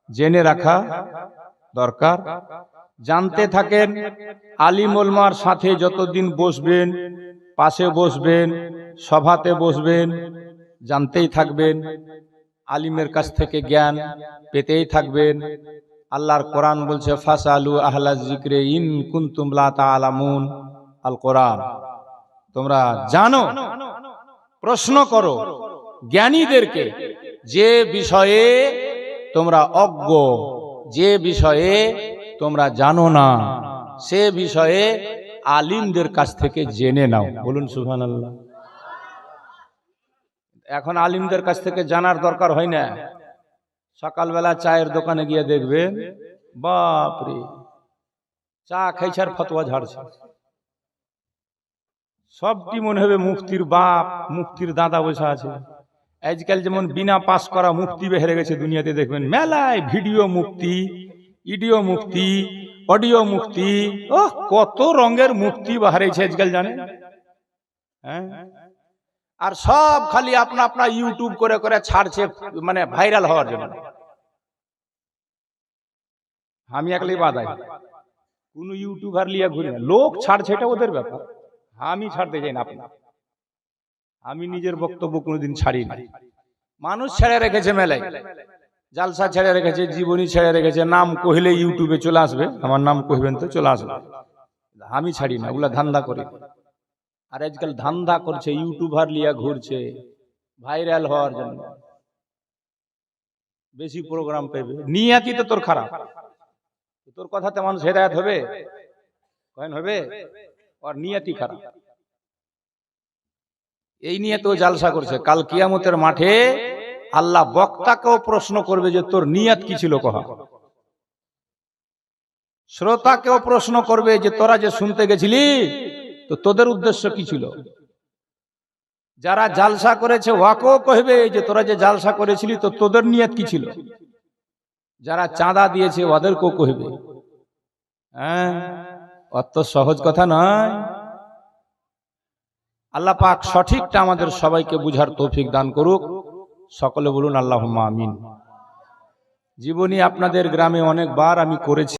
জেনে রাখা দরকার। জানতে থাকেন, আলিম ওলামার সাথে যতদিন বসবেন, পাশে বসবেন, সভাতে বসবেন, জানতেই থাকবেন, আলিমের কাছ থেকে জ্ঞান পেতেই থাকবেন। আল্লাহর কোরআন বলছে ফাসালু আহলা যিকরি ইন কুনতুম লা তাআলামুন। আল কোরআন, তোমরা জানো, প্রশ্ন করো জ্ঞানীদেরকে যে বিষয়ে তোমরা অজ্ঞ, যে বিষয়ে তোমরা জানো না, সে বিষয়ে আলিমদের কাছ থেকে জেনে নাও। বলুন সুবহানাল্লাহ। এখন আলিমদের কাছ থেকে জানার দরকার হয় না। সকালবেলা চায়ের দোকানে গিয়ে দেখবেন, বাপরে, চা খাইছে আর ফতোয়া ঝাড়ছে। সবটি মনে হবে মুফতির বাপ, মুফতির দাদা বসে আছে। আজকাল যেমন বিনা পাস করা মুফতি বেড়ে গেছে দুনিয়াতে, দেখবেন মেলায় ভিডিও মুফতি, ইডিও মুফতি, অডিও মুফতি, ও কত রঙের মুফতি বাহারেছে আজকাল, জানেন? হ্যাঁ, আর সব খালি আপনা আপনা ইউটিউব করে করে ছাড়ছে, মানে ভাইরাল হওয়ার জন্য। আমি একলাই বাদাই, কোন ইউটিউবার লিয়া ঘুরি না, লোক ছাড়ছে, এটা ওদের ব্যাপার, আমি ছাড়তে চাই না। আমি নিজের বক্তব্য কোনোদিন ছাড়ি না। মানুষ ছেড়ে রেখেছে মেলায়, জালসা ছেড়ে রেখেছে, জীবনী ছেড়ে রেখেছে, নাম কহিলে ইউটিউবে চলে আসবে, আমার নাম কহিবেন তো চলে আসবে। আমি ছাড়ি না, ওগুলা ধান্দা করি। আর আজকাল ধান্দা করছে, ইউটিউবার লিয়া ঘুরছে ভাইরাল হওয়ার জন্য, বেশি প্রোগ্রাম পেবে। নিয়াতি তো তোর খারাপ, তোর কথাতে মানুষ হেদায়েত হবে, কয়েন হবে, আর নিয়াতি খারাপ। এই নিয়ে তো জালসা করছে। কাল কিয়ামতের মাঠে আল্লাহ বক্তাকেও প্রশ্ন করবে যে তোর নিয়াত কি ছিল কহা। শ্রোতাকেও প্রশ্ন করবে যে তোরা যে শুনতে গেছিলি, তো তোদের উদ্দেশ্য কি ছিল। যারা জালসা করেছে ওয়াকেও কইবে যে তোরা যে জালসা করেছিলি, তো তোদের নিয়াত কি ছিল। যারা চাঁদা দিয়েছে ওদেরকেও কইবে। হ্যাঁ, অত সহজ কথা নয়। আল্লাহ পাক সঠিকটা আমাদের সবাইকে বুঝার তৌফিক দান করুক। সকলে বলুন আল্লাহুম্মা আমিন। জীবনী আপনাদের গ্রামে অনেকবার আমি করেছি।